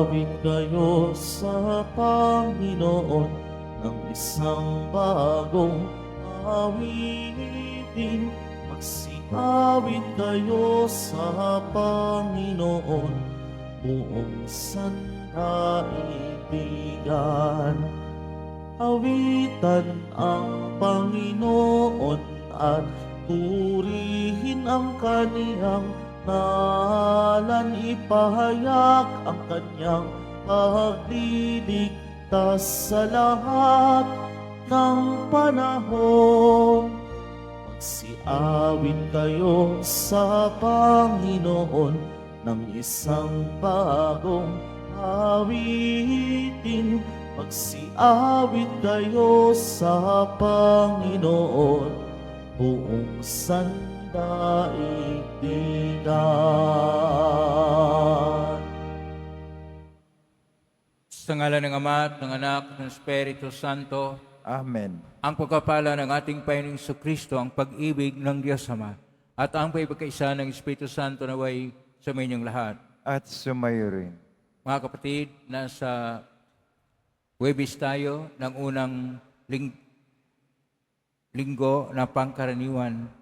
Awit kayo sa Panginoon ng isang bagong awitin. Magsiawit kayo sa Panginoon, buong sandaigdigan. Awitan ang Panginoon at purihin ang kaniyang ngalan. Ipahayag ang kanyang pagliligtas sa lahat ng panahon. Magsiawit kayo sa Panginoon ng isang bagong awitin. Magsiawit kayo sa Panginoon, buong sandaigdigan. Sa ngalan ng Ama at ng Anak at ng Espiritu Santo, Amen. ang pagkapala ng ating Panginoong Kristo, ang pag-ibig ng Diyos Ama, at ang pagkakaisa ng Espiritu Santo naway sa inyong lahat. At sumayo rin. Mga kapatid, nasa Huwebes tayo ng unang linggo na pangkaraniwan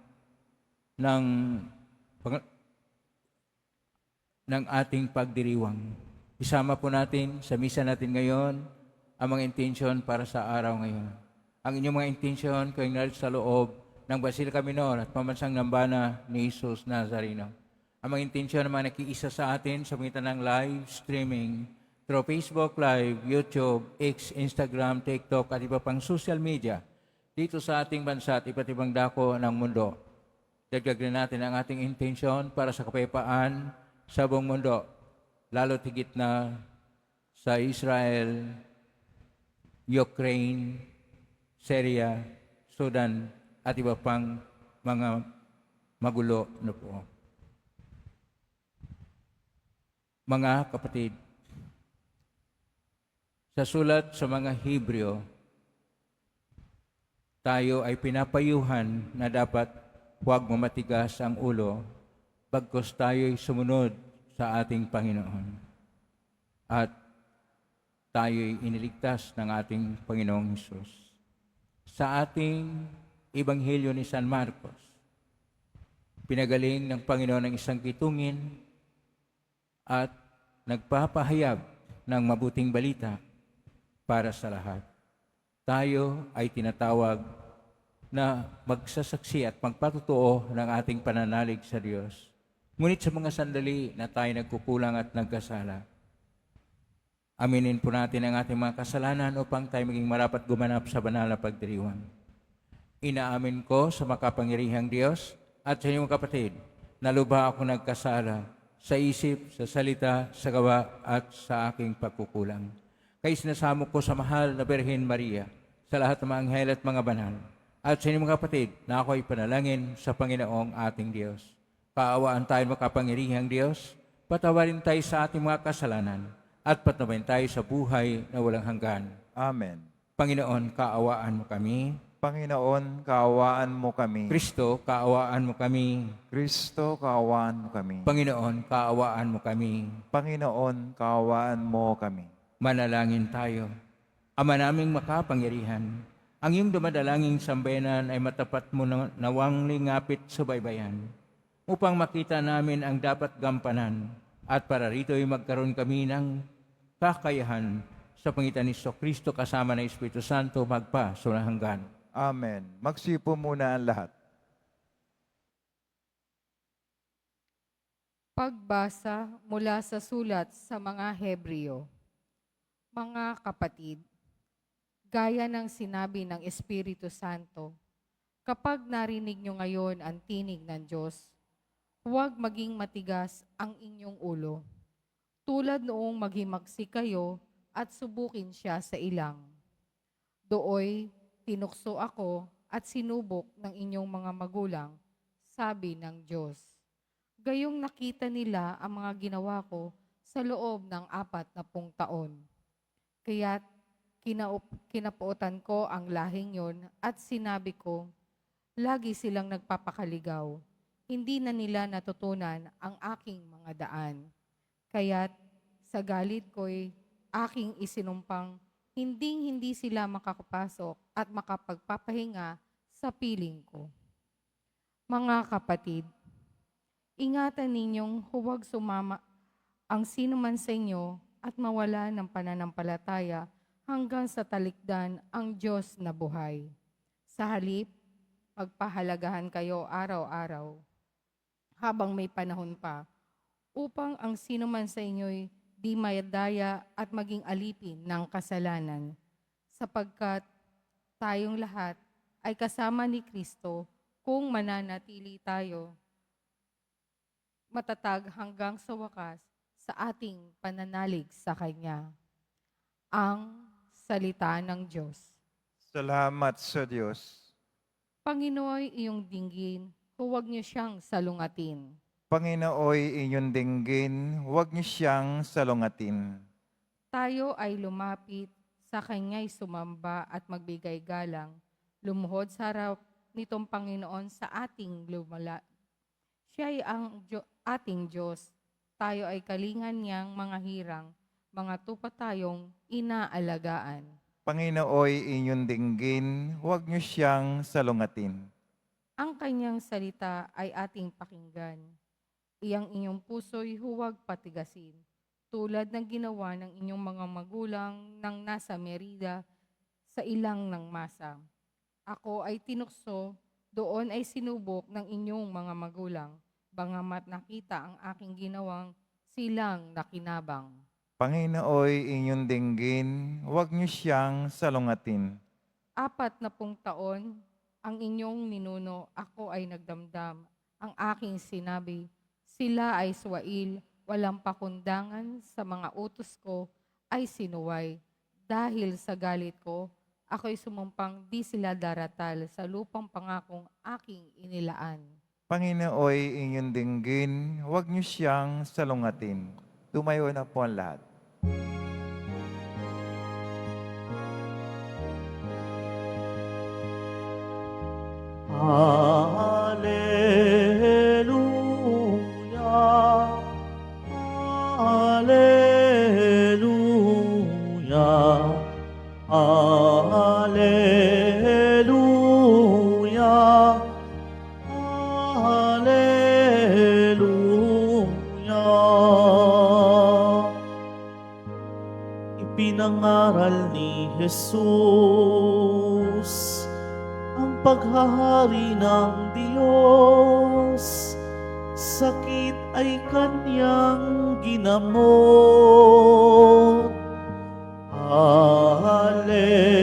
ng ating pagdiriwang. Isama po natin sa misa natin ngayon ang mga intensyon para sa araw ngayon. Ang inyong mga intensyon kayong nalit sa loob ng Basilica Minor at Pamansang Nambana ni Jesus Nazareno. Ang mga intensyon ng mga nakiisa sa atin sa pamitan ng live streaming through Facebook Live, YouTube, X, Instagram, TikTok at iba pang social media dito sa ating bansa at iba't ibang dako ng mundo. Dagdagan natin ang ating intensyon para sa kapayapaan sa buong mundo, lalo tigit na sa Israel, Ukraine, Syria, Sudan at iba pang mga magulo na po. Mga kapatid, sa sulat sa mga Hebreo, tayo ay pinapayuhan na dapat huwag mamatigas ang ulo bagkus tayo'y sumunod sa ating Panginoon. At tayo'y iniligtas ng ating Panginoong Hesus. Sa ating Ebanghelyo ni San Marcos, pinagaling ng Panginoon ng isang kitungin at nagpapahayag ng mabuting balita para sa lahat. Tayo ay tinatawag na magsasaksi at magpatutuo ng ating pananalig sa Diyos. Ngunit sa mga sandali na tayo nagkukulang at nagkasala, aminin po natin ang ating mga kasalanan upang tayo maging marapat gumanap sa banal na pagdiriwang. Inaamin ko sa makapangyarihang Diyos at sa inyong kapatid na lubha ako nagkasala sa isip, sa salita, sa gawa at sa aking pagkukulang. Kaya sinasamo ko sa mahal na Birhen Maria, sa lahat ng mga anghel at mga banal, at sa inyong mga kapatid na ako ay panalangin sa Panginoong ating Diyos. Kaawaan tayo makapangyarihang Diyos, patawarin tayo sa ating mga kasalanan, at patawarin tayo sa buhay na walang hanggan. Amen. Panginoon, kaawaan mo kami. Panginoon, kaawaan mo kami. Kristo, kaawaan mo kami. Kristo, kaawaan mo kami. Panginoon, kaawaan mo kami. Panginoon, kaawaan mo kami. Manalangin tayo. Ama naming makapangyarihan, ang iyong dumadalangin sambayanan ay matapat mo nawang lingapit sa baybayan, upang makita namin ang dapat gampanan, at para rito ay magkaroon kami ng kakayahan sa pangitan ni Kristo kasama ng Espiritu Santo magpa sa hanggan. Amen. Magsipo muna ang lahat. Pagbasa mula sa sulat sa mga Hebreo. Mga kapatid, gaya ng sinabi ng Espiritu Santo, kapag narinig nyo ngayon ang tinig ng Diyos, huwag maging matigas ang inyong ulo, tulad noong maghimagsik kayo at subukin siya sa ilang. Dooy, tinukso ako at sinubok ng inyong mga magulang, sabi ng Diyos. Gayong nakita nila ang mga ginawa ko sa loob ng 40 taon. Kaya't kinapuotan ko ang lahing yon at sinabi ko, lagi silang nagpapakaligaw. Hindi na nila natutunan ang aking mga daan. Kaya't Sa galit ko'y aking isinumpang hindi sila makakapasok at makapagpapahinga sa piling ko. Mga kapatid, ingatan ninyong huwag sumama ang sino man sa inyo at mawala ng pananampalataya hanggang sa talikdan ang Diyos na buhay. Sa halip, magpahalagahan kayo araw-araw habang may panahon pa upang ang sino man sa inyo'y di madaya at maging alipin ng kasalanan, sapagkat tayong lahat ay kasama ni Kristo kung mananatili tayo matatag hanggang sa wakas sa ating pananalig sa Kanya. Ang salita ng Diyos. Salamat sa Diyos. Panginooy iyong dinggin, huwag niyo siyang salungatin. Panginooy inyong dinggin, huwag niyo siyang salungatin. Tayo ay lumapit, sa Kanya'y sumamba at magbigay galang, lumuhod sa harap nitong Panginoon sa ating lumala. Siya ay ang ating Diyos. Tayo ay kalingan niyang mga hirang, mga tupa tayong inaalagaan. Panginooy inyong dinggin, huwag niyo siyang salungatin. Ang Kanyang salita ay ating pakinggan. Iyang inyong puso'y huwag patigasin, tulad ng ginawa ng inyong mga magulang nang nasa Merida sa ilang ng masa. Ako ay tinukso, doon ay sinubok ng inyong mga magulang, bangamat nakita ang aking ginawang silang nakinabang. Panginooy inyong dinggin, huwag niyo siyang salungatin. 40 taon ang inyong ninuno, ako ay nagdamdam. Ang aking sinabi, sila ay swail, walang pakundangan sa mga utos ko ay sinuway. Dahil sa galit ko, ako'y sumumpang di sila daratal sa lupang pangakong aking inilaan. Panginooy inyong dinggin, huwag niyo siyang salungatin. Tumayo na po ang lahat. Hallelujah, Hallelujah, Hallelujah, Hallelujah. Ipinangaral ni Jesus ang paghahari ng Diyos, sakit ay Kanyang ginamot. Hallelujah,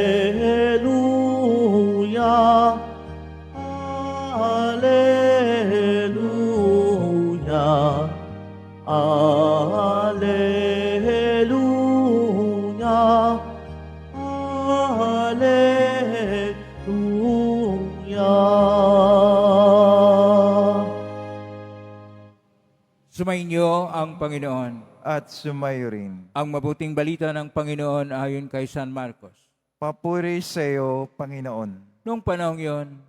Hallelujah, Hallelujah, Hallelujah. Sumainyo ang Panginoon. At sumayo rin. Ang mabuting balita ng Panginoon ayon kay San Marcos. Papuri sa iyo, Panginoon. Noong panahong yon,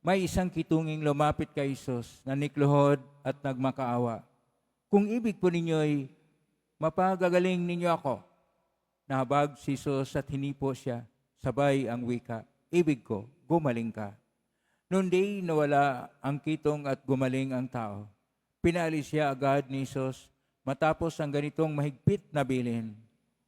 may isang kitunging lumapit kay Isus na nikluhod at nagmakaawa. Kung ibig po ninyo'y mapagagaling ninyo ako. Nahabag si Isus at hinipo siya, sabay ang wika, ibig ko, gumaling ka. Noon di nawala ang kitong at gumaling ang tao. Pinaalis siya agad ni Isus matapos ang ganitong mahigpit na bilin.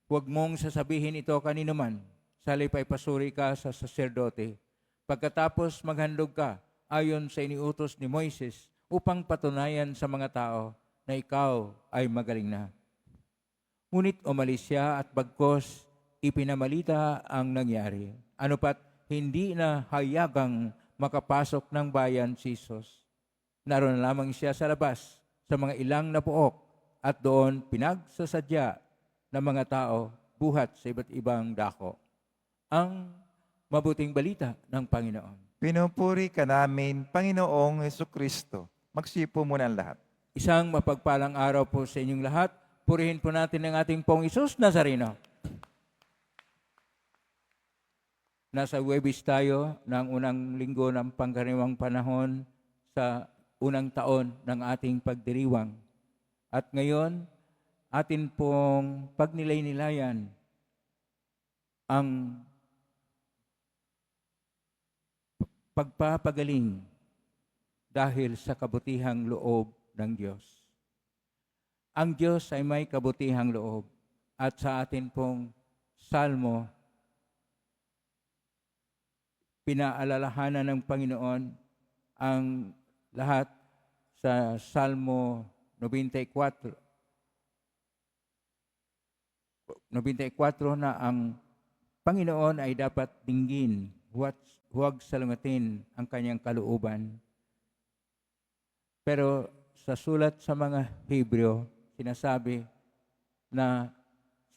Huwag mong sasabihin ito kanino man, salip ay pasuri ka sa saserdote. Pagkatapos maghandog ka, ayon sa iniutos ni Moises, upang patunayan sa mga tao na ikaw ay magaling na. Ngunit umalis siya at bagkos ipinamalita ang nangyari. Ano pat hindi na hayagang makapasok ng bayan si Isus. Naroon lamang siya sa labas sa mga ilang na puok at doon pinagsasadya ng mga tao buhat sa iba't ibang dako. Ang mabuting balita ng Panginoon. Pinupuri ka namin, Panginoong Jesucristo. Magsipo muna ang lahat. Isang mapagpalang araw po sa inyong lahat. Purihin po natin ang ating Pong Isus Nazareno. Nasa Huwebes tayo ng unang linggo ng pangkaraniwang panahon sa unang taon ng ating pagdiriwang. At ngayon atin pong pagnilay-nilayan ang pagpapagaling dahil sa kabutihang loob ng Diyos. Ang Diyos ay may kabutihang loob at sa atin pong salmo, pinaalalahanan ng Panginoon ang lahat sa Salmo 94. 94 na ang Panginoon ay dapat dinggin, huwag salungatin ang kanyang kalooban. Pero sa sulat sa mga Hebreo, sinasabi na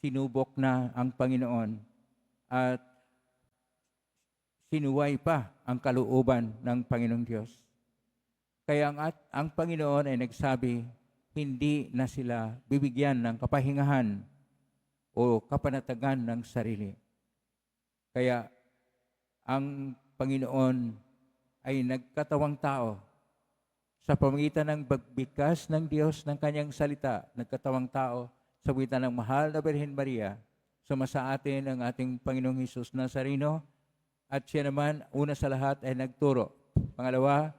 sinubok na ang Panginoon at sinuway pa ang kalooban ng Panginoong Diyos. Kaya ang Panginoon ay nagsabi, hindi na sila bibigyan ng kapahingahan o kapanatagan ng sarili. Kaya ang Panginoon ay nagkatawang tao sa pamagitan ng pagbigkas ng Diyos ng kanyang salita, nagkatawang tao sa pamagitan ng mahal na Birhen Maria, sumasa atin ang ating Panginoong Hesus Nazareno, at siya naman, una sa lahat, ay nagturo. Pangalawa,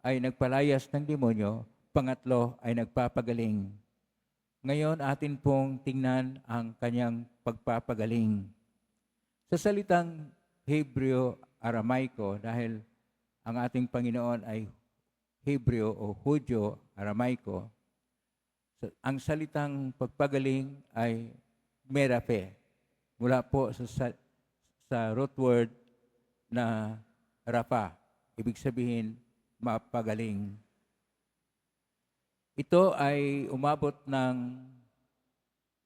ay nagpalayas ng demonyo. Pangatlo, ay nagpapagaling. Ngayon, atin pong tingnan ang kanyang pagpapagaling. Sa salitang Hebreo-Aramaiko, dahil ang ating Panginoon ay Hebreo o Hudyo-Aramaiko, ang salitang pagpagaling ay merape. Mula po sa root word na rapa, ibig sabihin mapagaling. Ito ay umabot ng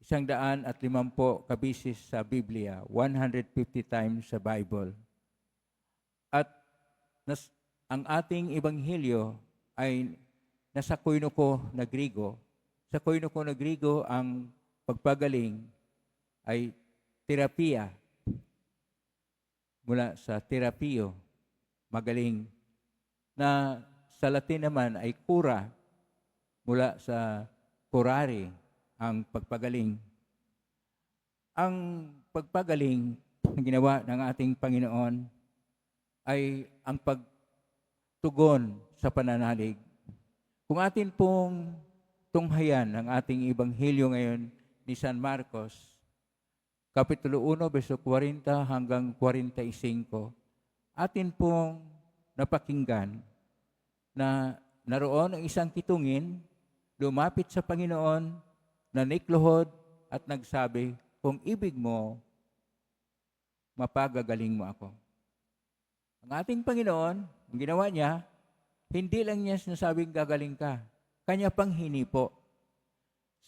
150 kabisis sa Biblia, 150 times sa Bible. At ang ating ebanghelyo ay nasa koinoko na Grigo. Sa koinoko na Grigo, ang pagpagaling ay terapia. Mula sa terapio, magaling, na sa Latin naman ay cura, mula sa curare, ang pagpagaling. Ang pagpagaling na ginawa ng ating Panginoon ay ang pagtugon sa pananalig. Kung atin pong tunghayan ang ating ebanghelyo ngayon ni San Marcos, Kapitulo 1, verso 40 hanggang 45, atin pong napakinggan na naroon ang isang kitungin, lumapit sa Panginoon, nanikluhod at nagsabi, kung ibig mo, mapagagaling mo ako. Ang ating Panginoon, ang ginawa niya, hindi lang niya sinasabing gagaling ka, kanya pang hinipo.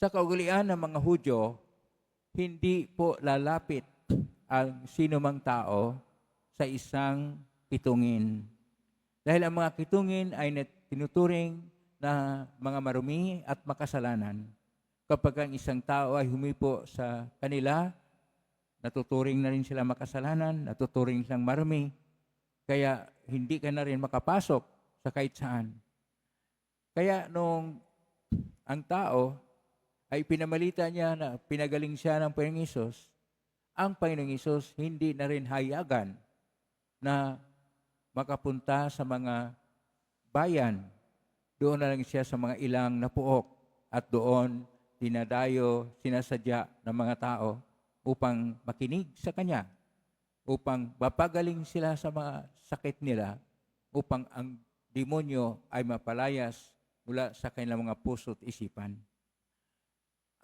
Sa kaugalian ng mga Hudyo, hindi po lalapit ang sino mang tao sa isang kitungin. Dahil ang mga kitungin ay tinuturing na mga marumi at makasalanan. Kapag ang isang tao ay humipo sa kanila, natuturing na rin sila makasalanan, natuturing silang marumi, kaya hindi ka na rin makapasok sa kahit saan. Kaya nung ang tao ay pinamalita niya na pinagaling siya ng Panginoong Hesus, ang Panginoong Hesus hindi na rin hayagan na makapunta sa mga bayan. Doon na lang siya sa mga ilang na puok at doon dinadayo, sinasadya ng mga tao upang makinig sa Kanya, upang mapagaling sila sa mga sakit nila, upang ang demonyo ay mapalayas mula sa kanilang mga puso at isipan.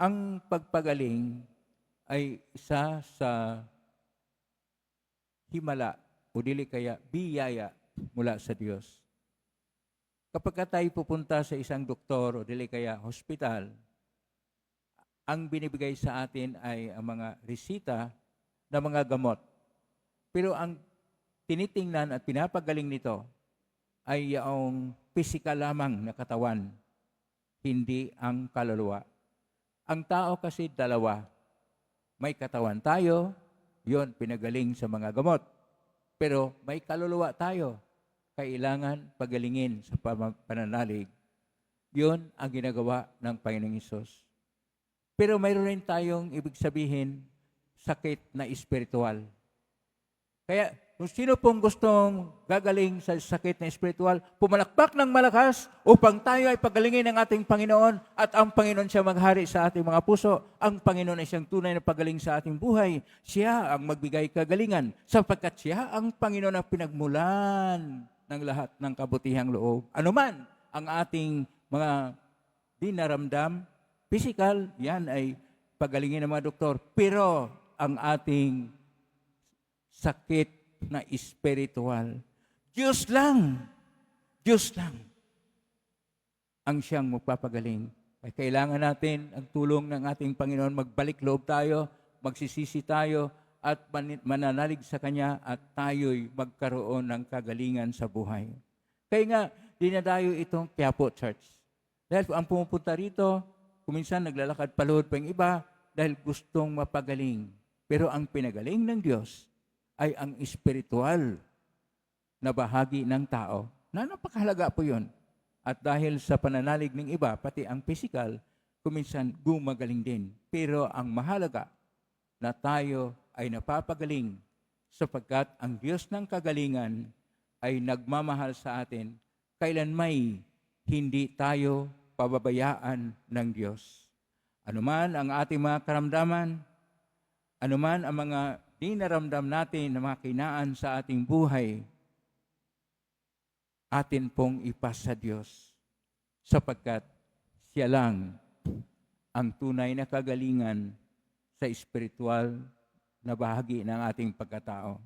Ang pagpagaling ay isa sa himala o dili kaya biyaya mula sa Diyos. Kapag tayo pupunta sa isang doktor o dili kaya hospital, ang binibigay sa atin ay ang mga resita na mga gamot. Pero ang tinitingnan at pinapagaling nito ay yung physical lamang na katawan, hindi ang kaluluwa. Ang tao kasi dalawa. May katawan tayo, yon pinagaling sa mga gamot. Pero may kaluluwa tayo, kailangan pagalingin sa pananalig. Yun ang ginagawa ng Panginoong Hesus. Pero mayroon rin tayong ibig sabihin, sakit na espiritual. Kaya kung sino pong gustong gagaling sa sakit na espiritual, pumalakpak ng malakas upang tayo ay pagalingin ng ating Panginoon at ang Panginoon siya maghari sa ating mga puso. Ang Panginoon ay siyang tunay na pagaling sa ating buhay. Siya ang magbigay kagalingan sapagkat siya ang Panginoon na pinagmulan ng lahat ng kabutihang loob. Ano man ang ating mga dinaramdam, physical, yan ay pagalingin ng mga doktor. Pero ang ating sakit na espiritual, Diyos lang ang siyang magpapagaling. Ay kailangan natin ang tulong ng ating Panginoon, magbalik loob tayo, magsisisi tayo, at mananalig sa Kanya at tayo'y magkaroon ng kagalingan sa buhay. Kaya nga, dinadayo itong Quiapo Church. Dahil ang pumupunta rito, kuminsan naglalakad palihod pa yung iba dahil gustong mapagaling. Pero ang pinagaling ng Diyos ay ang espiritual na bahagi ng tao, na napakahalaga po yun. At dahil sa pananalig ng iba, pati ang physical, kuminsan gumagaling din. Pero ang mahalaga na tayo ay napapagaling sapagkat ang Diyos ng kagalingan ay nagmamahal sa atin kailan may hindi tayo pababayaan ng Diyos. Anuman ang ating mga karamdaman, anuman ang mga dinaramdam natin na mga kinaan sa ating buhay, atin pong ipasa sa Diyos sapagkat siya lang ang tunay na kagalingan sa espiritual na bahagi ng ating pagkatao.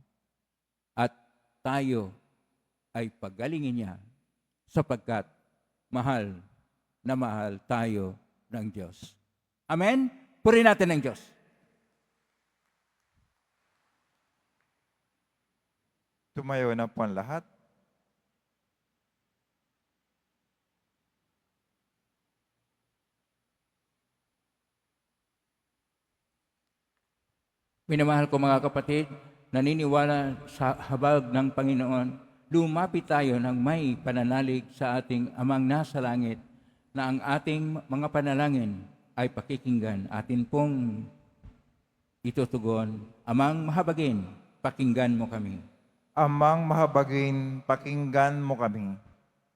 At tayo ay pagalingin niya sapagkat mahal na mahal tayo ng Diyos. Amen? Purihin natin ng Diyos. Tumayo na po ang lahat. Minamahal ko mga kapatid, naniniwala sa habag ng Panginoon, lumapit tayo ng may pananalig sa ating Amang nasa langit na ang ating mga panalangin ay pakikinggan. Atin pong itutugon. Amang mahabagin, pakinggan mo kami. Amang mahabagin, pakinggan mo kami.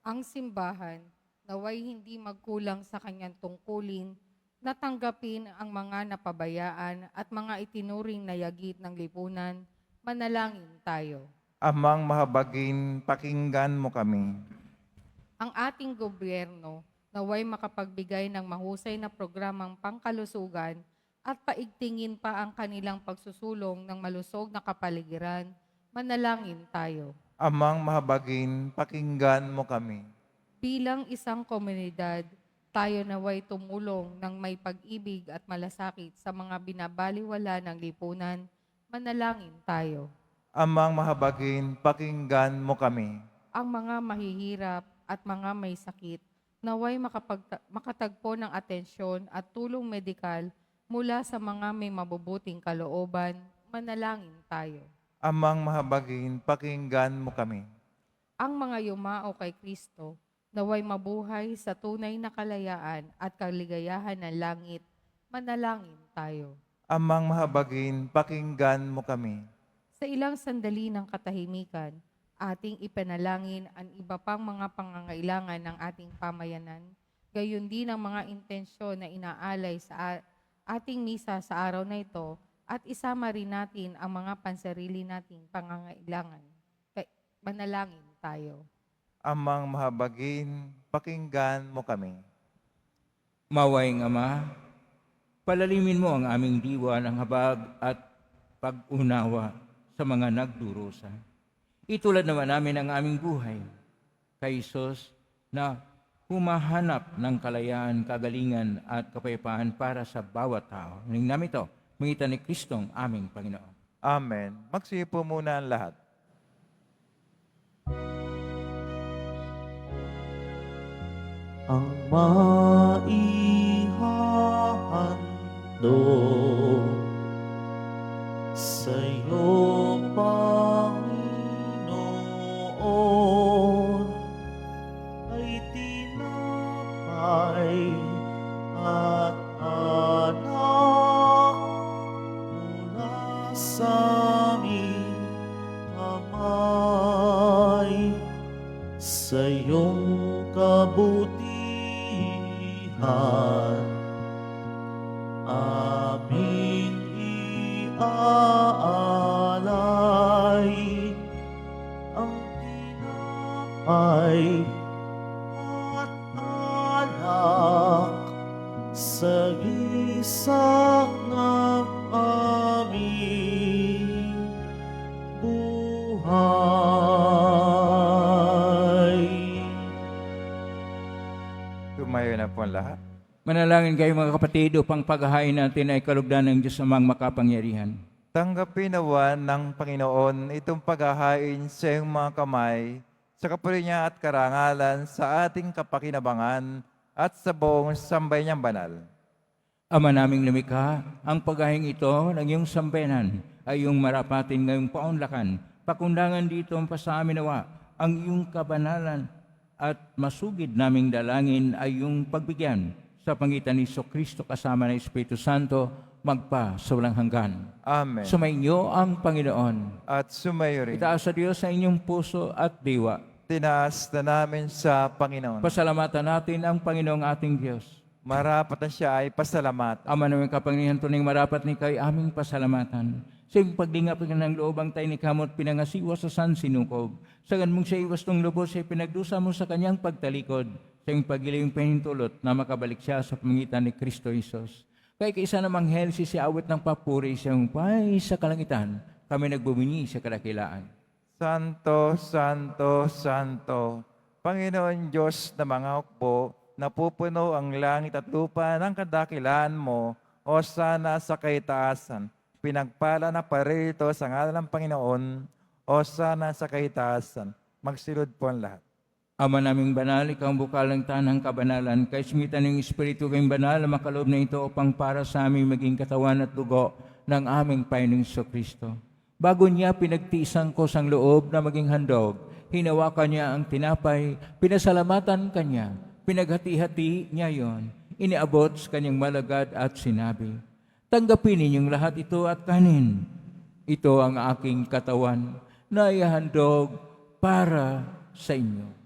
Ang simbahan, naway hindi magkulang sa kanyang tungkulin, natanggapin ang mga napabayaan at mga itinuring na yagit ng lipunan, manalangin tayo. Amang mahabagin, pakinggan mo kami. Ang ating gobyerno, naway makapagbigay ng mahusay na programang pangkalusugan at paigtingin pa ang kanilang pagsusulong ng malusog na kapaligiran, manalangin tayo. Amang mahabagin, pakinggan mo kami. Bilang isang komunidad, tayo naway tumulong ng may pag-ibig at malasakit sa mga binabaliwala ng lipunan, manalangin tayo. Amang mahabagin, pakinggan mo kami. Ang mga mahihirap at mga may sakit, naway makatagpo ng atensyon at tulong medikal mula sa mga may mabubuting kalooban, manalangin tayo. Amang mahabagin, pakinggan mo kami. Ang mga yumao kay Kristo, naway mabuhay sa tunay na kalayaan at kaligayahan ng langit, manalangin tayo. Amang mahabagin, pakinggan mo kami. Sa ilang sandali ng katahimikan, ating ipanalangin ang iba pang mga pangangailangan ng ating pamayanan, gayon din ang mga intensyon na inaalay sa ating misa sa araw na ito, at isama rin natin ang mga pansarili nating pangangailangan. Manalangin tayo. Amang mahabagin, pakinggan mo kami. Mawaing Ama, palalimin mo ang aming diwa ng habag at pag-unawa sa mga nagdurusa. Itulad naman namin ang aming buhay kay Isus na humahanap ng kalayaan, kagalingan at kapayapaan para sa bawat tao. Hiling namin ito, mangitan ni Kristong aming Panginoon. Amen. Magsipo muna ang lahat. Ang maihahandog sa'yo, Panginoon, ay tinapay at alay sa iyong kabutihan, aming iaalay ang tinapay at alak sa isak ng aming buhay. Tumayo na po ang lahat. Manalangin kayo mga kapatid upang paghahain natin ay kalugdan ng Diyos amang makapangyarihan. Tanggapin nawan ng Panginoon itong paghahain sa iyong mga kamay, sa kapuri niya at karangalan sa ating kapakinabangan at sa buong sambay niyang banal. Ama naming lumikha, ang paghahain ito ng iyong sambayanan ay iyong marapatin ngayong paunlakan. Pakundangan dito ang pasaamin nawa ang iyong kabanalan at masugid naming dalangin ay iyong pagbigyan sa pangitan ni Kristo kasama ng Espiritu Santo magpa sa walang hanggan. Amen. Sumainyo ang Panginoon. At sumayo rin. Itaas sa Diyos sa inyong puso at diwa. Tinaas na namin sa Panginoon. Pasalamatan natin ang Panginoong ating Diyos. Marapat na siya ay pasalamat. Ama namin kapangyarihan tuning marapat ni kay aming pasalamatan. Sa iyong pagdingap ng loob ang tayo ni kamot pinangasiwa sa San Sinukob. Sagan mong siya iwas tong lubos ay pinagdusa mo sa kanyang pagtalikod. Sa iyong pagiling panintulot na makabalik siya sa pamagitan ni Kristo Jesus. Kaya kaisa namang hel si awit ng papuri sa iyong pay sa kalangitan. Kami nagbumini sa kadakilaan. Santo, Santo, Santo, Panginoon Diyos na mga hukbo, napupuno ang langit at lupa ng kadakilaan mo, o sana sa kaitaasan. Pinagpala na parito sa ngalan ng Panginoon, o sana sa kaitaasan. Magsilod po ang lahat. Ama naming banal, ikaw ang bukal ng tanang kabanalan, kay sumitan ng Espiritu kayong banal na makaloob na ito upang para sa aming maging katawan at dugo ng aming Panginoong Kristo. Bago niya pinagtiisan ko sang loob na maging handog, hinawakan niya ang tinapay, pinasalamatan kanya, pinaghati-hati niya yon, iniabot sa kanyang malagad at sinabi, tanggapin ninyong lahat ito at kanin. Ito ang aking katawan na ihandog para sa inyo.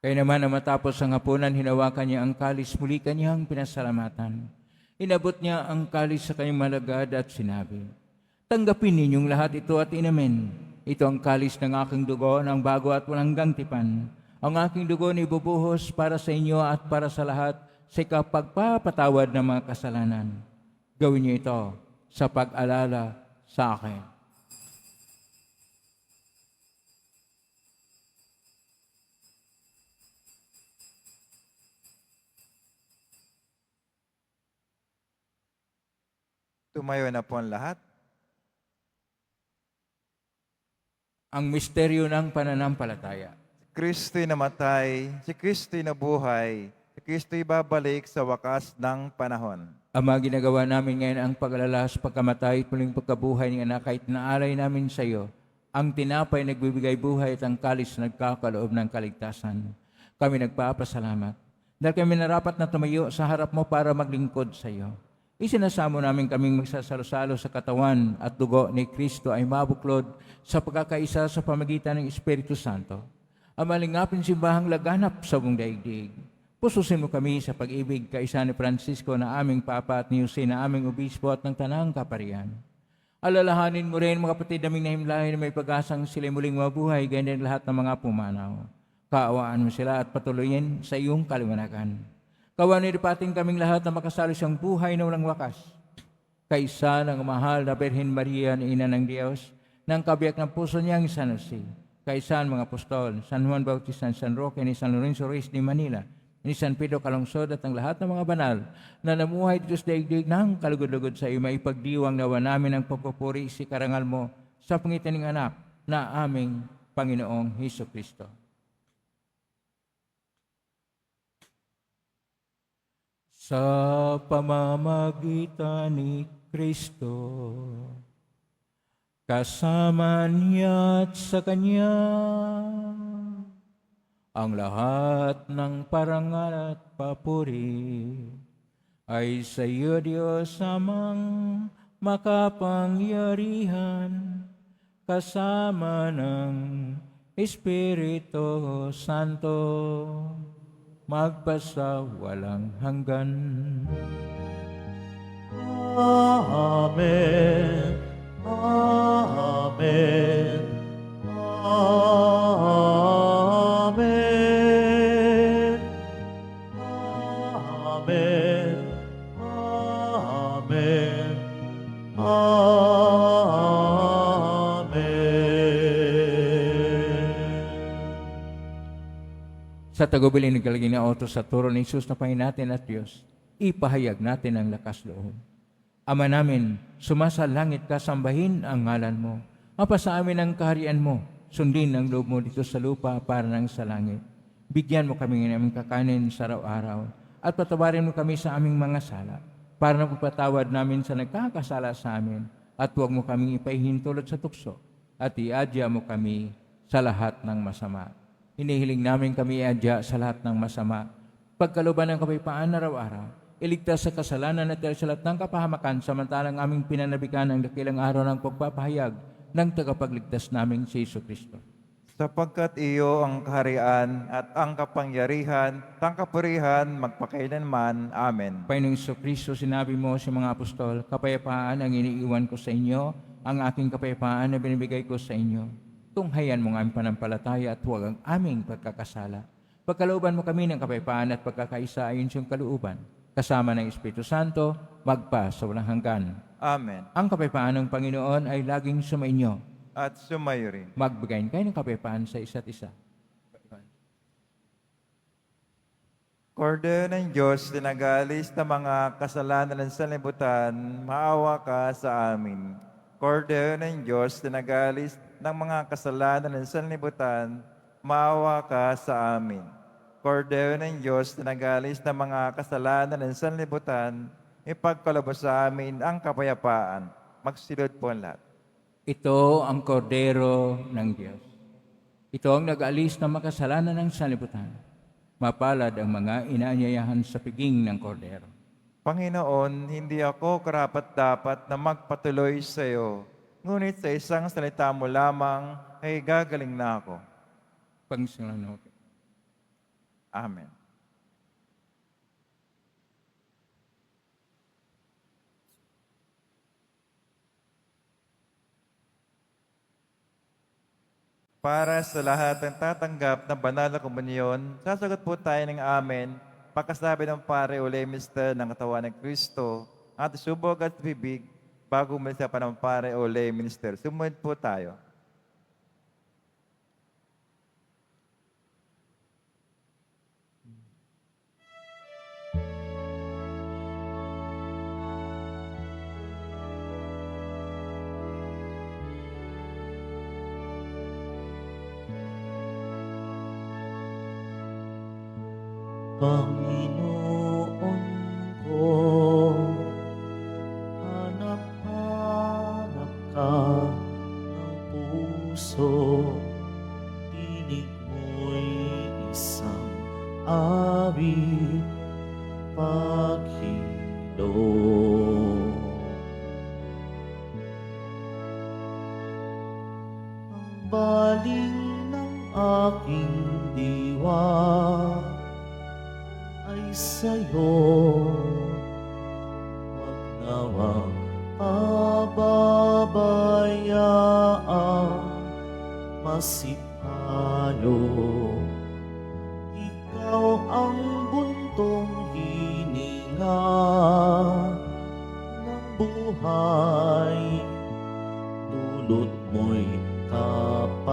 Kaya naman na matapos ang hapunan, hinawakan niya ang kalis, muli kanyang pinasalamatan. Inabot niya ang kalis sa kanyang malagad at sinabi, tanggapin ninyong lahat ito at inamin. Ito ang kalis ng aking dugo, ng bago at walang gangtipan. Ang aking dugo ni bubuhos para sa inyo at para sa lahat sa kapagpapatawad ng mga kasalanan. Gawin niyo ito sa pag-alala sa akin. Tumayo na po ang lahat. Ang misteryo ng pananampalataya. Si Kristo'y namatay, si Kristo'y nabuhay, si Kristo'y babalik sa wakas ng panahon. Ama, ginagawa namin ngayon ang pag-alala sa pagkamatay, muling pagkabuhay ng anak, kahit naalay namin sa iyo, ang tinapay nagbibigay buhay at ang kalis nagkakaloob ng kaligtasan. Kami nagpapasalamat dahil kami narapat na tumayo sa harap mo para maglingkod sa iyo. Isinasamo namin kaming magsasalo-salo sa katawan at dugo ni Kristo ay mabuklod sa pagkakaisa sa pamagitan ng Espiritu Santo. Amalingapin simbahang laganap sa buong daigdig. Pususin mo kami sa pag-ibig kaisa ni Francisco na aming Papa at ni Jose na aming Obispo at ng Tanang Kaparian. Alalahanin mo rin mga kapatid naming nahimlay na may pag-asang sila'y muling mabuhay ganyan lahat ng mga pumanaw. Kaawaan mo sila at patuloyin sa iyong kaliwanagan. Kawaniripating kaming lahat na makasalo siyang buhay na walang wakas. Kaisa ng mahal na Birhen Maria na Ina ng Diyos, ng kabiyak ng puso niyang San Jose, kaisa ng mga apostol, San Juan Bautista, San Roque, ni San Lorenzo Reyes ni Manila, ni San Pedro Calungsod at ang lahat ng mga banal na namuhay dito sa daigdig ng kalugod-lugod sa iyo, maipagdiwang nawa namin ang pagpupuri si karangal mo sa pangitan ng anak na aming Panginoong Hesukristo. Sa pamamagitan ni Kristo, kasama niya at sa Kanya, Ang lahat ng parangal at papuri ay sa iyo, Diyos amang makapangyarihan, kasama ng Espiritu Santo, magpasawalang hanggan. Amen. Amen. Amen. Amen. Amen. Sa tagubilin ng kalaging na oto sa turo ni Jesus na Panginoon natin at Diyos, ipahayag natin ang lakas loob. Ama namin, sumasalangit ka, sambahin ang ngalan mo. Mapasa amin ang kaharian mo, sundin ang loob mo dito sa lupa para nang sa langit. Bigyan mo kami ng aming kakanin sa araw-araw at patawarin mo kami sa aming mga sala para na pagpatawad namin sa nagkakasala sa amin at huwag mo kaming ipahihintulot sa tukso at iadya mo kami sa lahat ng masama. Hinihiling namin kami iadya sa lahat ng masama. Pagkaluban ng kapayapaan araw-araw, iligtas sa kasalanan at sa lahat ng kapahamakan samantalang aming pinanabikan ang dakilang araw ng pagpapahayag ng tagapagligtas naming si Jesucristo. Sapagkat iyo ang kaharian at ang kapangyarihan, ang kapurihan, magpakailanman. Amen. Panginoong Jesucristo, sinabi mo sa mga apostol, kapayapaan ang iniiwan ko sa inyo, ang aking kapayapaan na binibigay ko sa inyo. Tunghayan mo ang aming panampalataya at huwag ang aming pagkakasala. Pagkalooban mo kami ng kapayapaan at pagkakaisa ayon sa iyong kalooban, kasama ng Espiritu Santo, magpa sa walang hanggan. Amen. Ang kapayapaan ng Panginoon ay laging sumainyo. At sumayo rin. Magbigay kayo ng kapayapaan sa isa't isa. Kordero ng Diyos, tinagalis ng mga kasalanan ng sanlibutan, maawa ka sa amin. Kordero ng Diyos, tinagalis ng mga kasalanan ng sanlibutan, maawa ka sa amin. Kordero ng Diyos, tinagalis ng mga kasalanan ng sanlibutan, ipagkaloob sa amin ang kapayapaan. Magsilod po ang lahat. Ito ang kordero ng Diyos. Ito ang nag-alis ng makasalanan ng sanlibutan. Mapalad ang mga inaanyayahan sa piging ng kordero. Panginoon, hindi ako karapat-dapat na magpatuloy sa iyo, ngunit sa isang salita mo lamang ay gagaling na ako. Panginoon natin. Amen. Para sa lahat ng tatanggap ng banal na komunyon, sasagot po tayo ng amen, pagkasabi ng pare o lay minister ng katawan ng Kristo, at subog at bibig bago umalis pa ng pare o lay minister. Sumunod po tayo. Panginoon ko, hanap-hanap ka ng puso, tinig mo'y isang awit, paghilom. Ang baling ng aking diwa ay sa'yo, wag nawang pababayaan masipalo. Ikaw ang buntong hininga ng buhay, dulot mo'y kapayapaan,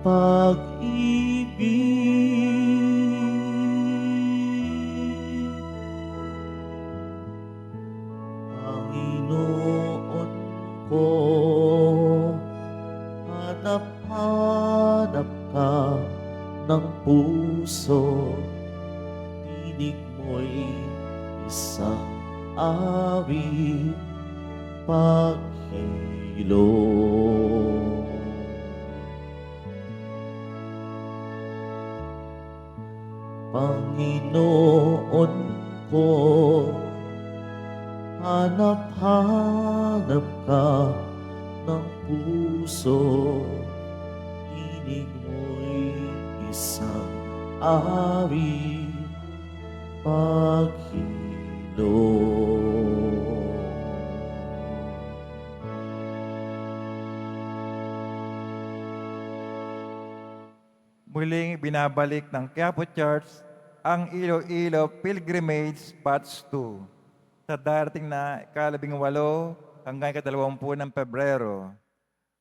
pag-ibig. Panginoon ko, hanap-hanap ka ng puso, tinig mo'y isang awit, paghilom. Panginoon ko, hanap-hanap ka ng puso, tinig mo'y isang awit, paghilom. Muling binabalik ng Quiapo Church ang Iloilo Pilgrimage Batch 2 sa darating na ika-18 hanggang ika-20 ng Pebrero.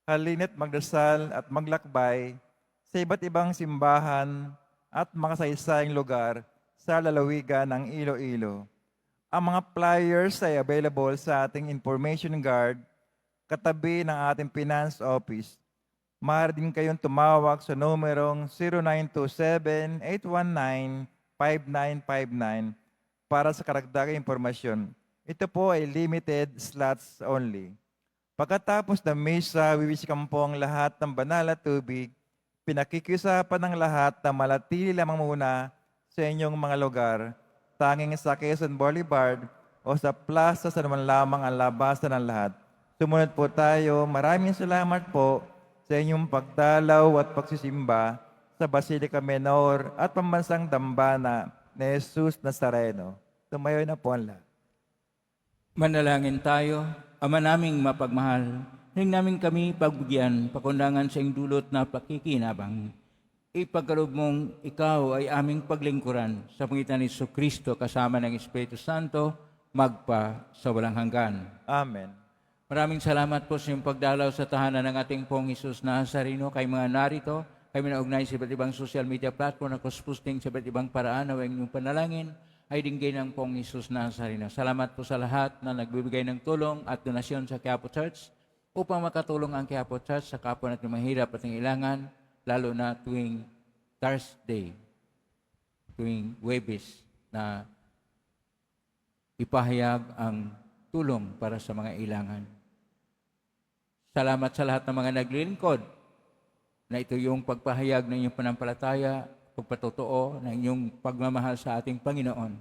Halina't magdasal at maglakbay sa iba't ibang simbahan at makasaysayang lugar sa lalawigan ng Iloilo. Ang mga flyers ay available sa ating information guard katabi ng ating finance office. Maaari din kayong tumawag sa numerong 0927-819-5959 para sa karagdagang impormasyon. Ito po ay limited slots only. Pagkatapos ng misa, wiwisikan po ang lahat ng banal at tubig. Pinakikiusapan ng lahat na malatili lamang muna sa inyong mga lugar, tanging sa Quezon Boulevard o sa plaza sa naman lamang ang labasan ng lahat. Sumunod po tayo. Maraming salamat po sa inyong pagdalaw at pagsisimba sa Basilica Menor at Pambansang Dambana ni Jesus Nazareno. Tumayo na po ang lahat. Manalangin tayo. Ama naming mapagmahal, hiling namin kami pagbigyan, pakundangan sa iyong dulot na pakikinabang. Ipagkaloob mong ikaw ay aming paglingkuran sa pangitan ni Jesucristo kasama ng Espiritu Santo, magpa sa walang hanggan. Amen. Maraming salamat po sa iyong pagdalaw sa tahanan ng ating pong Jesus Nazareno. Kay mga narito, kami naugnay sa iba't ibang social media platform na kusposting sa iba't ibang paraan na inyong panalangin ay dinggay ng pong Jesus Nazareno. Salamat po sa lahat na nagbibigay ng tulong at donasyon sa Quiapo Church upang makatulong ang Quiapo Church sa kapwa natin mahirap at nangailangan, lalo na tuwing Thursday, tuwing Huwebes na ipahayag ang tulong para sa mga ilangan. Salamat sa lahat ng mga naglilingkod na ito yung pagpahayag ng inyong panampalataya, pagpatotoo ng inyong pagmamahal sa ating Panginoon.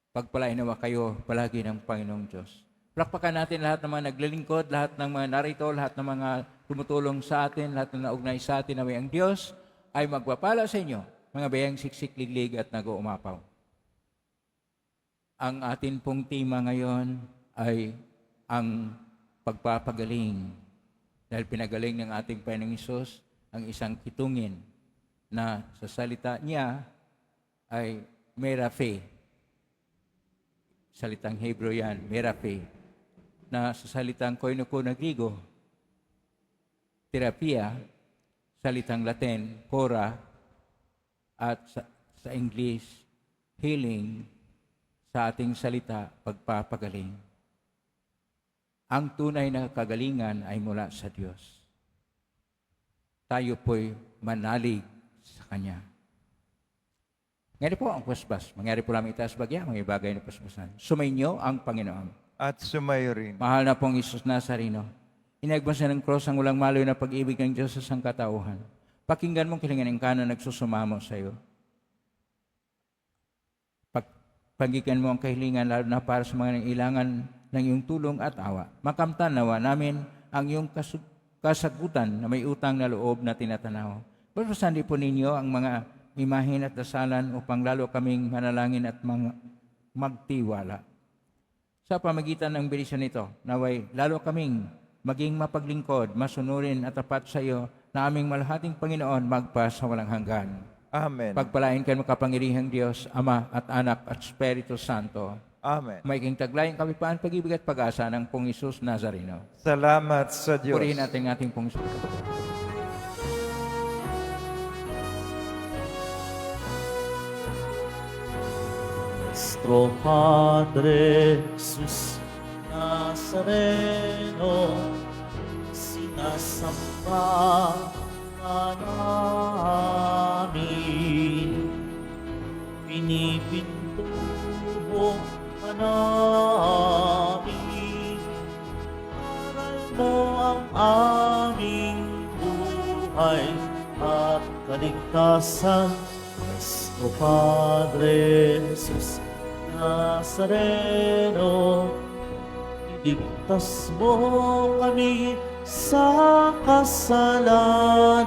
Pagpalain nawa kayo palagi ng Panginoong Diyos. Palakpakan natin lahat ng mga naglilingkod, lahat ng mga narito, lahat ng mga tumutulong sa atin, lahat ng naugnay sa atin na may ang Diyos ay magpapala sa inyo, mga bayang siksik, liglig at nag-uumapaw. Ang atin pong tema ngayon ay ang pagpapagaling. Dahil pinagaling ng ating Panginoong Hesus ang isang kitungin na sa salita niya ay merafe. Salitang Hebrew yan, merafe. Na sa salitang koinoko na Grigo, terapia, salitang Latin, cora, at sa English, healing, sa ating salita, pagpapagaling. Ang tunay na kagalingan ay mula sa Diyos. Tayo po'y manalig sa Kanya. Ngayon po ang pasbas. Mangyari po namin itaas bagya, mga bagay na pasbasan. Sumainyo ang Panginoon. At sumayo rin. Mahal na pong Isus Nazareno, inagbasa ng cross ang walang maloy na pag-ibig ng Diyos sa sangkatauhan. Pakinggan mong kilingan ka na nagsusumamo sa iyo. Pagkikan mo ang kahilingan lalo na para sa mga nangailangan ng iyong tulong at awa. Makamtan nawa namin ang iyong kasagutan na may utang na loob na tinatanaw. Pagpasandi po ninyo ang mga imahin at dasalan upang lalo kaming manalangin at magtiwala. Sa pamagitan ng benisyon nito, naway lalo kaming maging mapaglingkod, masunurin at tapat sa iyo na aming malhating Panginoon magpa sa walang hanggan. Amen. Pagpalain kayo makapangyarihang Diyos, Ama at Anak at Espiritu Santo. Amen. May kingtaglayang kapipaan, pag-ibig at pag-asa ng pong Isus Nazareno. Salamat sa Diyos. Purihin natin ating pong Isus. Nuestro Padre Jesus Nazareno, sinasamba ka namin, pinipintuho ka namin, aral mo ang aming buhay at kaligtasan, Nuestro Padre Jesus Nazareno, iligtas mo kami sa kasalanan.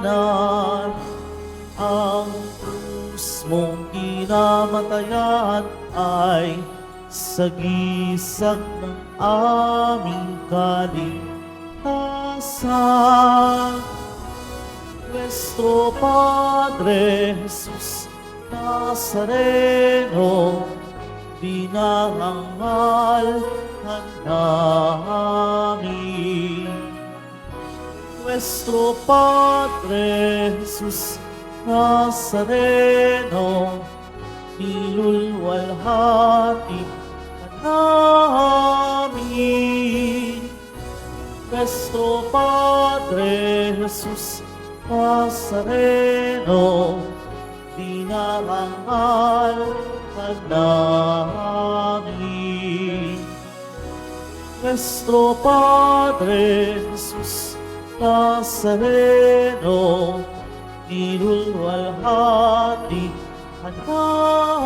Ang krus mong kinamatayan ay sagisag ng aming kaligtasan. Nuestro Padre Jesus Nazareno, dinangal ka namin. Nuestro Padre Jesus Nazareno, nilulwalhati ka namin. Nuestro Padre Jesus Nazareno, dinarangal ka namin. Nuestro Padre Jesus Nazareno, nilulwalhati ka namin.